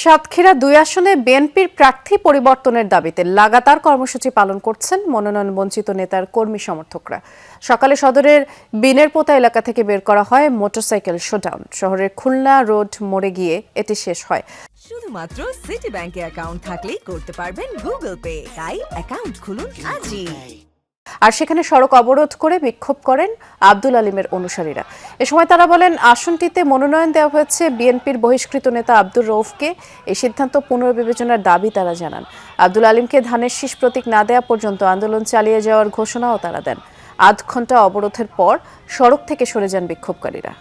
সাতক্ষীরা ২ আসনে বিএনপির প্রার্থী পরিবর্তনের দাবিতে লাগাতার কর্মসূচি পালন করছেন মনোনয়ন বঞ্চিত নেতার কর্মী সমর্থকরা। সকালে সদরের বিনেরপোতা এলাকা থেকে বের করা হয় মোটরসাইকেল শোডাউন। শহরের খুলনা রোড মোড়ে গিয়ে এটি শেষ হয়। শুধুমাত্র সিটি ব্যাংকে অ্যাকাউন্ট থাকলেই করতে পারবেন গুগল পে। তাই অ্যাকাউন্ট খুলুন আজই। আর সেখানে সড়ক অবরোধ করে বিক্ষোভ করেন আব্দুল আলীমের অনুসারীরা। এ সময় তারা বলেন, আসনটিতে মনোনয়ন দেওয়া হয়েছে বিএনপির বহিষ্কৃত নেতা আব্দুর রউফকে। এই সিদ্ধান্ত পুনর্বিবেচনার দাবি তারা জানান। আব্দুল আলীমকে ধানের শীষ প্রতীক না দেওয়া পর্যন্ত আন্দোলন চালিয়ে যাওয়ার ঘোষণাও তারা দেন। আধ ঘন্টা অবরোধের পর সড়ক থেকে সরে যান বিক্ষোভকারীরা।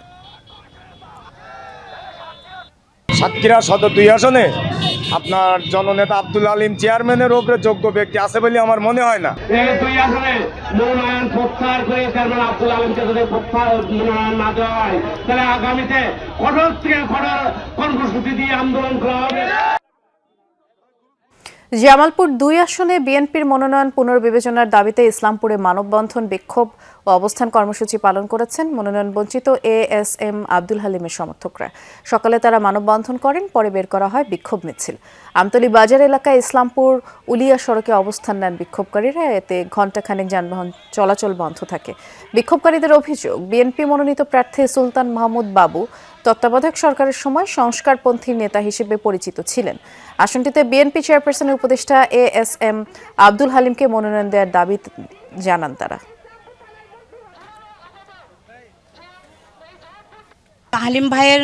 সাতক্ষীরা সদর ২ আসনে আপনার জননেতা আব্দুল আলীম চেয়ারম্যানের উপরে যোগ্য ব্যক্তি আছে বলে আমার মনে হয় না। এই ২ আসনে মনোনয়ন প্রত্যাহার করে চেয়ারম্যান আব্দুল আলীমকে যদি মনোনয়ন না দেওয়া হয়, তাহলে আগামীতে কঠোর থেকে কঠোর কর্মসূচি দিয়ে আন্দোলন করা হবে। জামালপুর ২ আসনে বিএনপির মনোনয়ন পুনর্বিবেচনার দাবিতে ইসলামপুরে মানববন্ধন, বিক্ষোভ ও অবস্থান কর্মসূচি পালন করেছেন মনোনয়ন বঞ্চিত ASM আব্দুল হালিমের সমর্থকরা। সকালে তারা মানববন্ধন করেন, পরে বের করা হয় বিক্ষোভ মিছিল। আমতলী বাজার এলাকায় ইসলামপুর উলিয়া সড়কে অবস্থান নেন বিক্ষোভকারীরা। এতে ঘণ্টাখানেক যানবাহন চলাচল বন্ধ থাকে। বিক্ষোভকারীদের অভিযোগ, বিএনপি মনোনীত প্রার্থী সুলতান মাহমুদ বাবু তত্ত্বাবধায়ক সরকারের সময় সংস্কারপন্থী নেতা হিসেবে পরিচিত ছিলেন। আসনটিতে বিএনপি চেয়ারপারসনের উপদেষ্টা ASM আব্দুল হালিমকে মনোনয়ন দেওয়ার দাবি জানান তারা। হালিম ভাইয়ের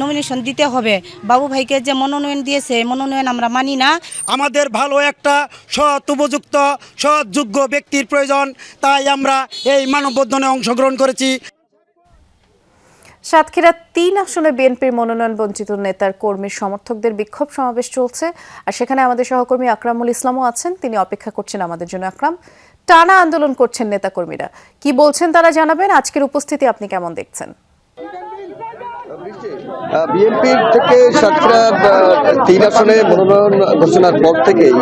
নমিনেশন দিতে হবে। বাবু ভাইকে যে মনোনয়ন দিয়েছে, মনোনয়ন আমরা মানি না। আমাদের ভালো একটা সৎ, উপযুক্ত, সৎ, যোগ্য ব্যক্তির প্রয়োজন। তাই আমরা এই মানববন্ধনে অংশগ্রহণ করেছি। সাতক্ষীরা ৩ আসনে বিএনপির মনোনয়ন বঞ্চিত নেতার কর্মী সমর্থকদের বিক্ষোভ সমাবেশ চলছে। আর সেখানে আমাদের সহকর্মী আকরামুল ইসলামও আছেন, তিনি অপেক্ষা করছেন আমাদের জন্য। আকরাম, টানা আন্দোলন করছেন নেতাকর্মীরা, কি বলছেন তারা জানাবেন। আজকের উপস্থিতি আপনি কেমন দেখছেন? বিএনপির থেকে সাতক্ষীরা ৩ আসনে মনোনয়ন ঘোষণার পর থেকেই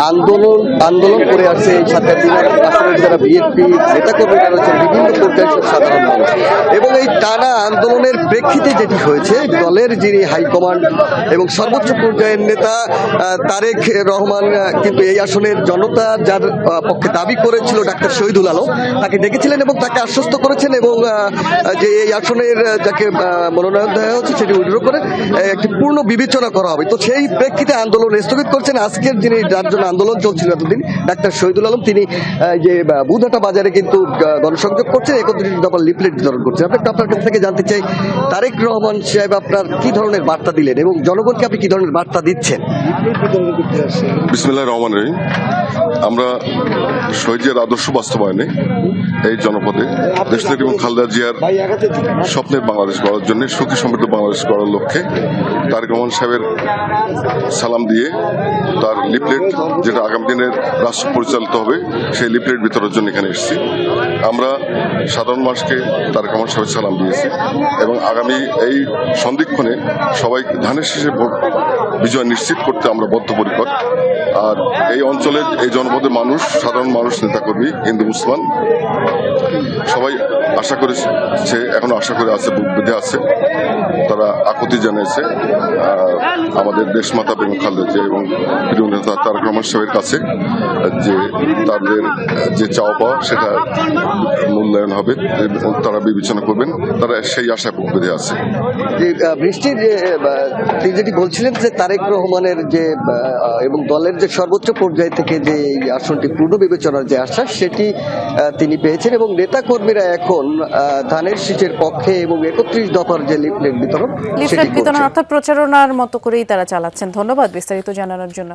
আন্দোলন করে আসছে সাতক্ষীরা ৩ আসনের যারা বিএনপি নেতাকর্মীরা রয়েছেন, বিভিন্ন পর্যায়ের সাধারণ মানুষ। এবং এই টানা আন্দোলনের প্রেক্ষিতে যেটি হয়েছে, দলের যিনি হাইকমান্ড এবং সর্বোচ্চ পর্যায়ের নেতা তারেক রহমান কিন্তু এই আসনের জনতা যার পক্ষে দাবি করেছিল ডাক্তার শহীদুল আলম, তাকে ডেকেছিলেন এবং তাকে আশ্বস্ত করেছেন এবং যে এই আসনের যাকে মনোনয়ন দেওয়া হচ্ছে সেটি উইথড্র করে একটি পূর্ণ বিবেচনা করা হবে। তো সেই প্রেক্ষিতে আন্দোলন স্থগিত করছেন আজকের যিনি যার জন্য আন্দোলন চলছিল এতদিন, ডাক্তার শহীদুল আলম, তিনি যে বুধাটা বাজারে কিন্তু গণসংযোগ করছেন, ৩১ দফার লিফলেট বিতরণ করছেন। আপনার কাছ থেকে জানতে চাই, তারেক রহমান সাহেব আপনার কি ধরনের বার্তা দিলেন এবং জনগণকে আপনি কি ধরনের বার্তা দিচ্ছেন? বিসমিল্লাহির রহমানির রহিম। আমরা শহীদের আদর্শ বাস্তবায়নে এই জনপদে দেশনেত্রী এবং খালেদা জিয়ার স্বপ্নের বাংলাদেশ গড়ার জন্য, সুখী সমৃদ্ধ বাংলাদেশ গড়ার লক্ষ্যে তারেক রহমান সাহেবের সালাম দিয়ে তার লিফলেট, যেটা আগামী দিনের রাষ্ট্র পরিচালিত হবে, সেই লিফলেট বিতরণের জন্য এখানে এসেছি। আমরা সাধারণ মানুষকে তারেক রহমান সাহেবের সালাম দিয়েছি এবং আগামী এই সন্ধিক্ষণে সবাই ধানের শীষে বিজয় নিশ্চিত করতে আমরা বদ্ধপরিকর। আর এই অঞ্চলের, এই জনপদের মানুষ, সাধারণ মানুষ, নেতাকর্মী, হিন্দু মুসলমান সবাই আশা করেছে, এখনো আশা করে আছে, বুক বেঁধে আছে। তারা আকুতি জানিয়েছে আমাদের দেশমাতা বেগম খালেদা জিয়া এবং প্রিয় নেতা তারেক রহমান সাহেবের কাছে যে তাদের যে চাওয়া পাওয়া সেটা মূল্যায়ন হবে, তারা বিবেচনা করবেন, তারা সেই আশায় বুক বেঁধে আছে। বৃষ্টির তিনি যেটি বলছিলেন যে তারেক রহমানের যে এবং দলের যে সর্বোচ্চ পর্যায় থেকে যে এই আসনটি পূর্ণ বিবেচনার যে আশ্বাস, সেটি তিনি পেয়েছেন এবং নেতাকর্মীরা এখন ধানের শীষের পক্ষে এবং ৩১ দফার যে লিফলেট বিতরণ অর্থাৎ প্রচারণার মতো করেই তারা চালাচ্ছেন। ধন্যবাদ বিস্তারিত জানানোর জন্য।